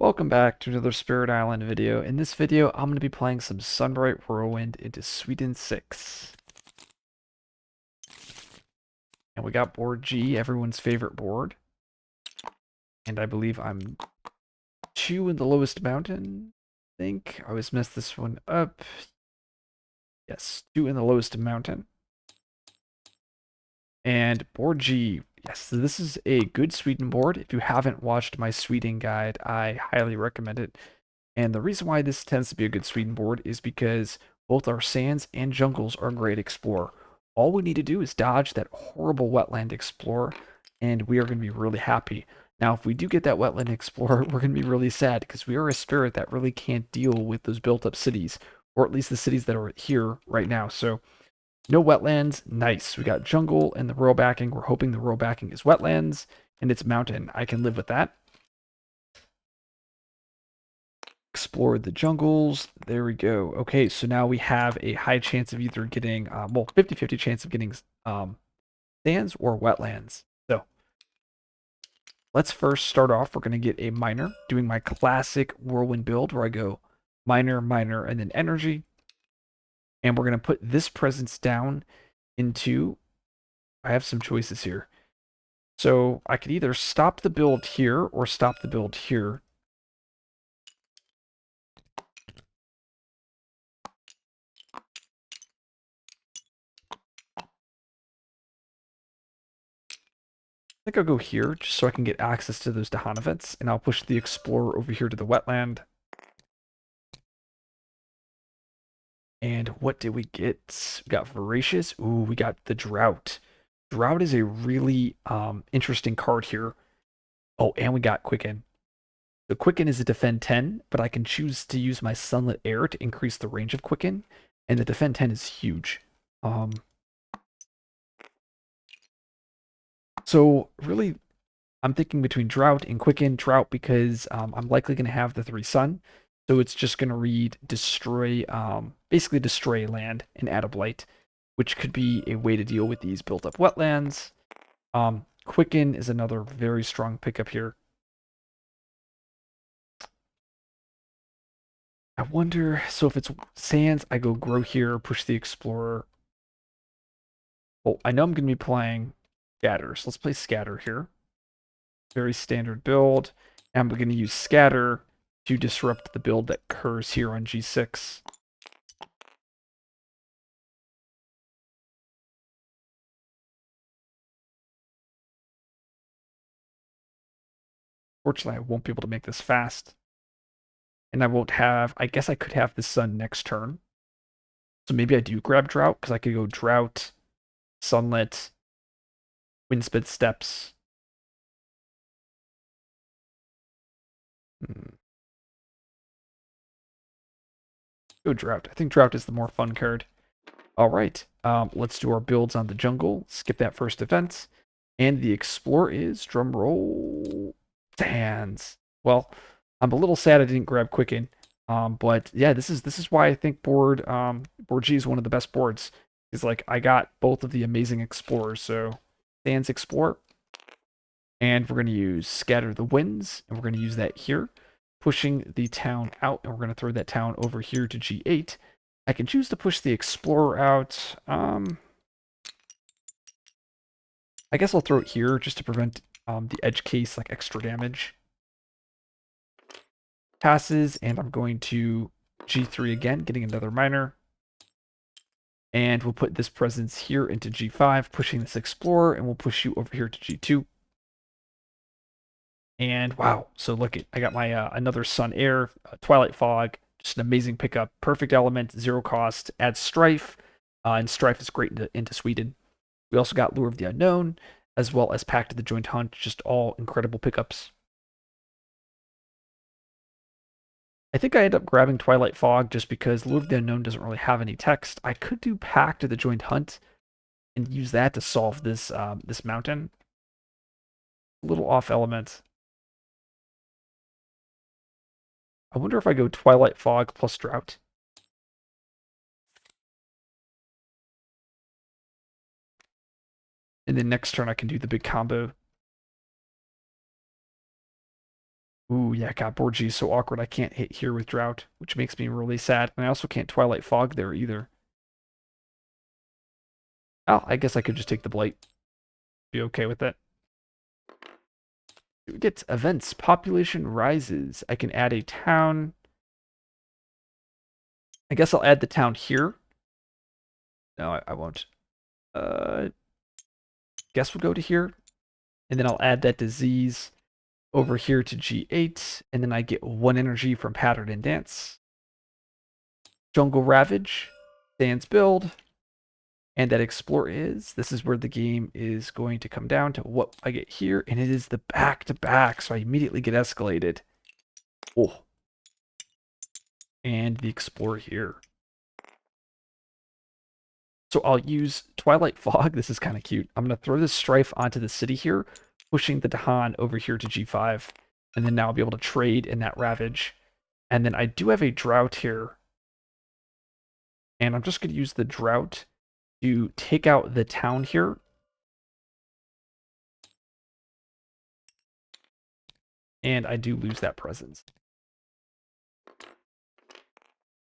Welcome back to another Spirit Island video. In this video, I'm going to be playing some Sunbright Whirlwind into Sweden 6. And we got board G, everyone's favorite board. And I believe I'm 2 in the lowest mountain. I think I always mess this one up. Yes, 2 in the lowest mountain. And board G, yes, so this is a good Sweden board. If you haven't watched my Sweden guide, I highly recommend it. And the reason why this tends to be a good Sweden board is because both our sands and jungles are great Explorer. All we need to do is dodge that horrible wetland Explorer, and we are going to be really happy. Now, if we do get that wetland Explorer, we're going to be really sad because we are a spirit that really can't deal with those built-up cities, or at least the cities that are here right now. So, no wetlands, nice. We got jungle and the rural backing. We're hoping the rural backing is wetlands, and it's mountain. I can live with that. Explored the jungles. There we go. Okay, so now we have a high chance of either getting, well, 50-50 chance of getting sands or wetlands. So let's first start off. We're going to get a miner, doing my classic whirlwind build where I go miner, miner, and then energy. And we're going to put this presence down into, I have some choices here. So I could either stop the build here or stop the build here. I think I'll go here just so I can get access to those Dahan events, and I'll push the Explorer over here to the wetland. And what did we get? We got Voracious. Ooh, we got the Drought. Drought is a really interesting card here. Oh, and we got Quicken. The Quicken is a defend 10, but I can choose to use my Sunlit Air to increase the range of Quicken, and the defend 10 is huge. So really, I'm thinking between Drought and Quicken. Drought because I'm likely going to have the 3 Sun, so it's just going to read Destroy, basically destroy land and add a Blight, which could be a way to deal with these built-up wetlands. Quicken is another very strong pickup here. I wonder, so if it's Sands, I go Grow here, push the Explorer. Well, I know I'm going to be playing Scatter, so let's play Scatter here. Very standard build. And I'm going to use Scatter to disrupt the build that occurs here on G6. Fortunately, I won't be able to make this fast. And I won't have, I guess I could have the Sun next turn. So maybe I do grab Drought, because I could go Drought, Sunlit, Windspit Steps. Go Drought. I think Drought is the more fun card. All right, let's do our builds on the jungle. Skip that first event. And the Explore is, drum roll, Sands. Well, I'm a little sad I didn't grab Quicken. But yeah, this is why I think board G is one of the best boards. Is like I got both of the amazing explorers. So Sands Explore, and we're gonna use Scatter the Winds, and we're gonna use that here, pushing the town out, and we're gonna throw that town over here to G8. I can choose to push the Explorer out. I guess I'll throw it here just to prevent the edge case like extra damage. Passes, and I'm going to G3 again, getting another miner. And we'll put this presence here into G5, pushing this Explorer, and we'll push you over here to G2. And wow, so look it, I got my another Sun Air, Twilight Fog, just an amazing pickup. Perfect element, 0 cost, adds Strife, and Strife is great into Sweden. We also got Lure of the Unknown, as well as Pact of the Joint Hunt, just all incredible pickups. I think I end up grabbing Twilight Fog just because Lure of the Unknown doesn't really have any text. I could do Pact of the Joint Hunt and use that to solve this this mountain. A little off element. I wonder if I go Twilight Fog plus Drought. And then next turn I can do the big combo. Ooh, yeah, God, board G is so awkward. I can't hit here with drought, which makes me really sad. And I also can't Twilight Fog there either. Oh, I guess I could just take the blight. Be okay with that. We get events. Population rises. I can add a town. I guess I'll add the town here. No, I won't. Guess we'll go to here. And then I'll add that disease over here to G8. And then I get 1 energy from Pattern and Dance. Jungle Ravage. Stands build. And that Explore is. This is where the game is going to come down to what I get here. And it is the back-to-back. So I immediately get escalated. Oh. And the Explore here. So I'll use Twilight Fog. This is kind of cute. I'm going to throw this Strife onto the city here, pushing the Dahan over here to G5. And then now I'll be able to trade in that Ravage. And then I do have a Drought here. And I'm just going to use the Drought to take out the town here. And I do lose that presence.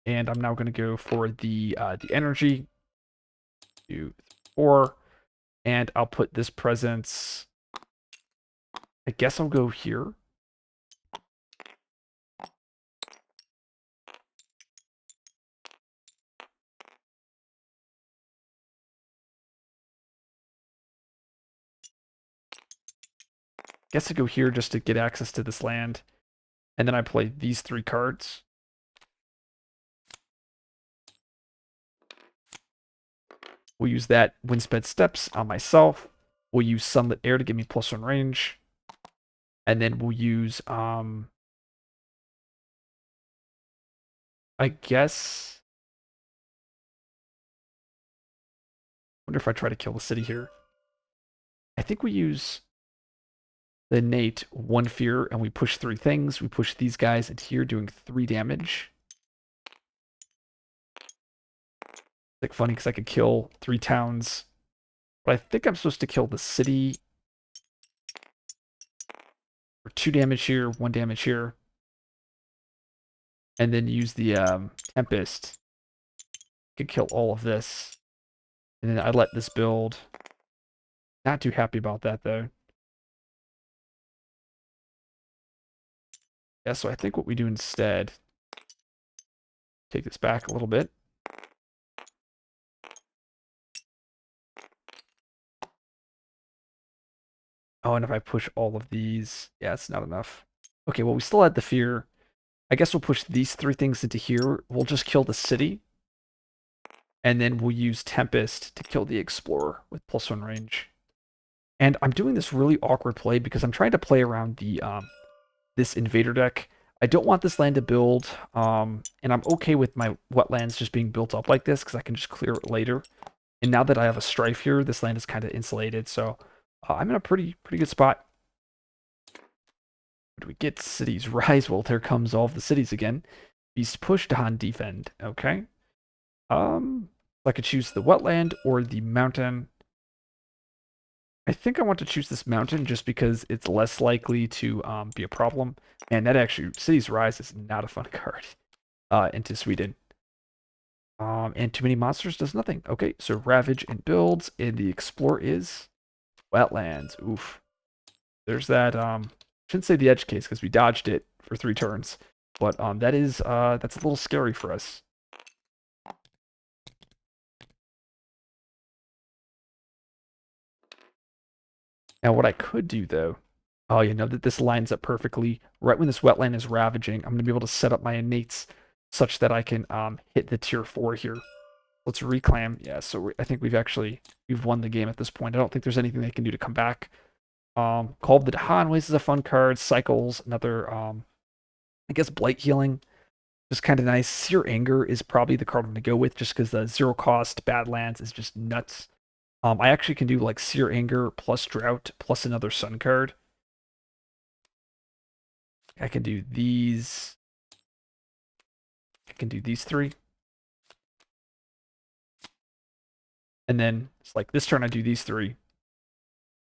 And I'm now going to go for the energy. 2, 4. And I'll put this presence. I guess I'll go here. Guess I go here just to get access to this land. And then I play these 3 cards. We'll use that Windsped Steps on myself. We'll use Sunlit Air to give me +1 range. And then we'll use, I guess... wonder if I try to kill the city here. I think we use the innate 1 fear and we push 3 things. We push these guys into here doing 3 damage. It's like funny because I could kill 3 towns. But I think I'm supposed to kill the city for 2 damage here, 1 damage here. And then use the Tempest. Could kill all of this. And then I let this build. Not too happy about that though. Yeah, so I think what we do instead, take this back a little bit. Oh, and if I push all of these, yeah, it's not enough. Okay, well, we still had the fear. I guess we'll push these 3 things into here. We'll just kill the city. And then we'll use Tempest to kill the Explorer with +1 range. And I'm doing this really awkward play because I'm trying to play around the this Invader deck. I don't want this land to build, and I'm okay with my wetlands just being built up like this because I can just clear it later. And now that I have a Strife here, this land is kind of insulated, so I'm in a pretty good spot. What do we get? Cities rise. Well, there comes all of the cities again. Beast push, Dahan defend. Okay. I could choose the wetland or the mountain. I think I want to choose this mountain just because it's less likely to be a problem. And that actually, Cities Rise is not a fun card into Sweden. And Too Many Monsters does nothing. Okay, so Ravage and builds, and the Explore is Wetlands. Oof. There's that, shouldn't say the edge case because we dodged it for 3 turns. But that is, that's a little scary for us. Now, what I could do, though, oh, you know that this lines up perfectly. Right when this wetland is ravaging, I'm going to be able to set up my innates such that I can hit the tier 4 here. Let's reclaim. Yeah, so I think we've won the game at this point. I don't think there's anything they can do to come back. Call of the Dahan is a fun card. Cycles, another, I guess, Blight Healing. Just kind of nice. Sear Anger is probably the card I'm going to go with just because the 0 cost Badlands is just nuts. I actually can do like Sear Anger plus Drought plus another Sun card. I can do these. I can do these 3. And then it's like this turn I do these 3.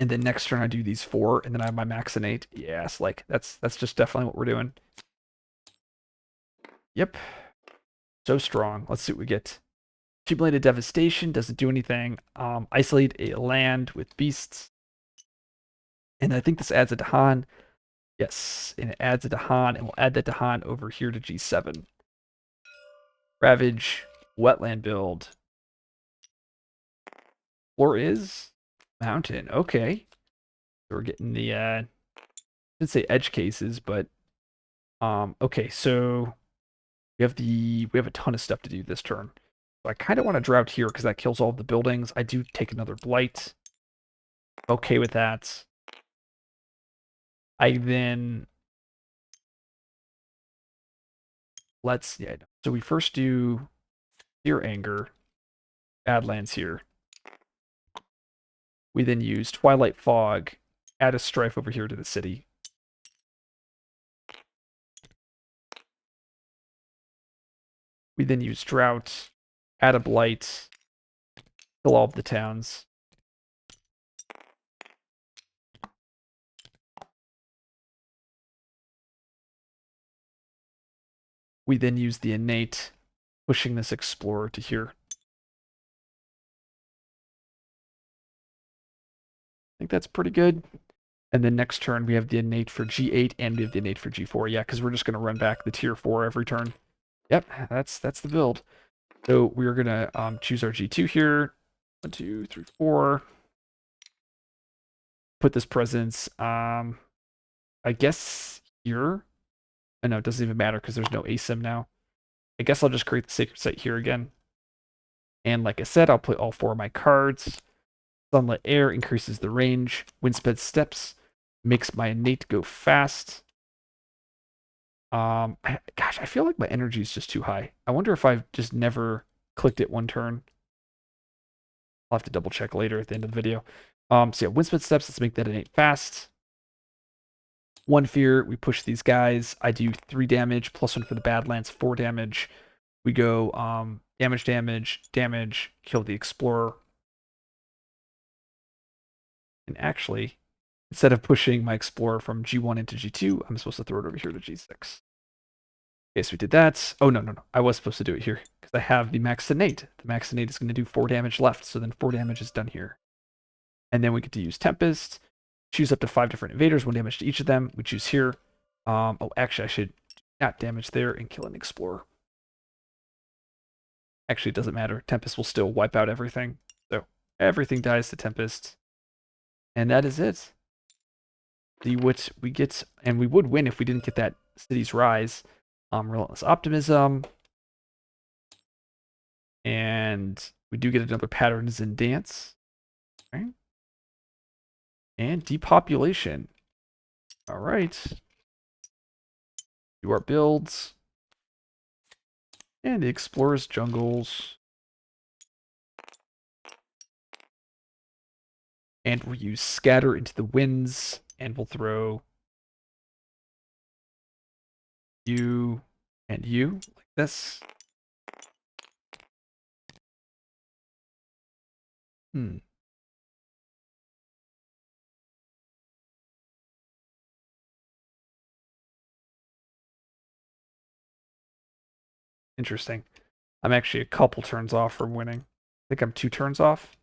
And then next turn I do these 4, and then I have my max innate. Yes, like that's just definitely what we're doing. Yep. So strong. Let's see what we get. Accumulated devastation doesn't do anything. Isolate a land with beasts. And I think this adds a Dahan. Yes, and it adds a Dahan, and we'll add that Dahan over here to G7. Ravage, wetland build. Floor is mountain. Okay. So we're getting the I didn't say edge cases, but okay, so we have a ton of stuff to do this turn. So I kind of want to drought here because that kills all of the buildings. I do take another blight. Okay with that. I then yeah. So we first do Fear Anger, Badlands here. We then use Twilight Fog, add a Strife over here to the city. We then use Drought, add a Blight, kill all of the towns. We then use the Innate, pushing this Explorer to here. I think that's pretty good. And then next turn, we have the Innate for G8 and we have the Innate for G4. Yeah, because we're just going to run back the tier 4 every turn. Yep, that's the build. So we're going to choose our G2 here. 1, 2, 3, 4. Put this presence, I guess here. Oh, no, it doesn't even matter because there's no ASIM now. I guess I'll just create the sacred site here again. And like I said, I'll put all 4 of my cards. Sunlit Air increases the range. Windsped Steps makes my innate go fast. Gosh, I feel like my energy is just too high. I wonder if I've just never clicked it one turn. I'll have to double check later at the end of the video. So yeah, Windsped Steps, let's make that innate fast. 1 fear, we push these guys. I do 3 damage, +1 for the Badlands, 4 damage. We go damage, kill the Explorer. And actually, instead of pushing my Explorer from G1 into G2, I'm supposed to throw it over here to G6. Okay, so we did that. Oh, no. I was supposed to do it here because I have the Max Innate. The Max Innate is going to do 4 damage left, so then 4 damage is done here. And then we get to use Tempest, choose up to 5 different invaders, 1 damage to each of them. We choose here. Oh, actually, I should not damage there and kill an Explorer. Actually, it doesn't matter. Tempest will still wipe out everything. So everything dies to Tempest. And that is it. See what we get, and we would win if we didn't get that City's Rise. Relentless Optimism. And we do get another Patterns in Dance. Right? And Depopulation. All right. Do our builds. And the Explorers Jungles. And we'll use Scatter into the Winds. And we'll throw you and you like this. Interesting. I'm actually a couple turns off from winning. I think I'm 2 turns off.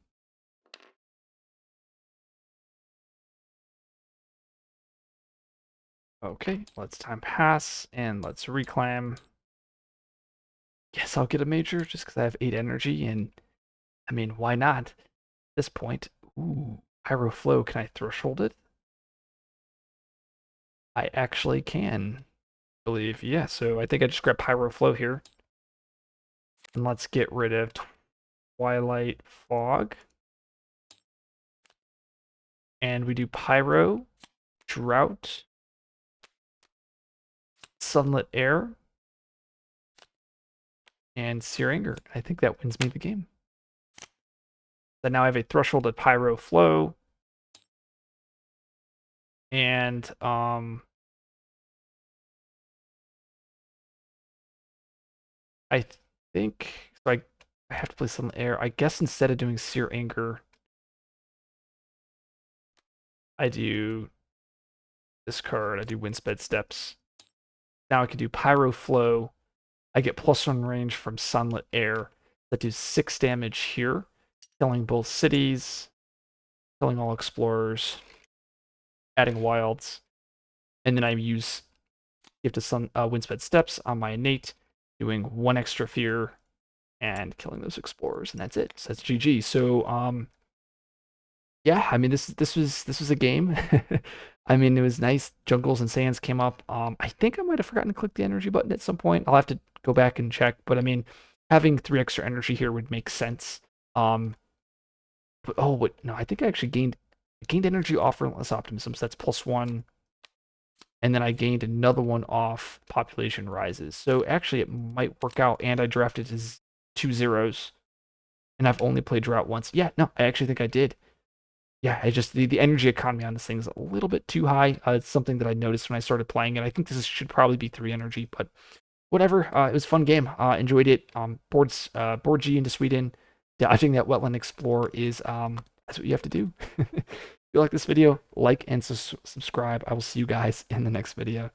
Okay, let's time pass and let's reclaim. Guess I'll get a major just because I have 8 energy, and I mean, why not? At this point, ooh, Pyro Flow, can I threshold it? I actually can, I believe. Yeah, so I think I just grab Pyro Flow here. And let's get rid of Twilight Fog. And we do Pyro, Drought, Sunlit Air, and Sear Anger. I think that wins me the game. So now I have a thresholded Pyro Flow. And I think so I have to play some air. I guess instead of doing Sear Anger, I do this card. I do Windsped Steps. Now I can do Pyro Flow. I get +1 range from Sunlit Air that do 6 damage here, killing both cities, killing all explorers, adding wilds, and then I use Gift of Sun Windsped Steps on my innate, doing 1 extra fear and killing those explorers, and that's it. So that's GG. So yeah, I mean this was a game. I mean it was nice. Jungles and Sands came up. I think I might have forgotten to click the energy button at some point. I'll have to go back and check. But I mean, having 3 extra energy here would make sense. But oh wait, no, I think I actually gained energy off Relentless Optimism, so that's +1. And then I gained another one off Population Rises. So actually it might work out, and I drafted as 2 zeros. And I've only played Drought once. Yeah, no, I actually think I did. Yeah, I just the energy economy on this thing is a little bit too high. It's something that I noticed when I started playing it. I think this should probably be 3 energy, but whatever. It was a fun game. Enjoyed it. Board G into Sweden. Dodging that wetland explorer is that's what you have to do. If you like this video, like and subscribe. I will see you guys in the next video.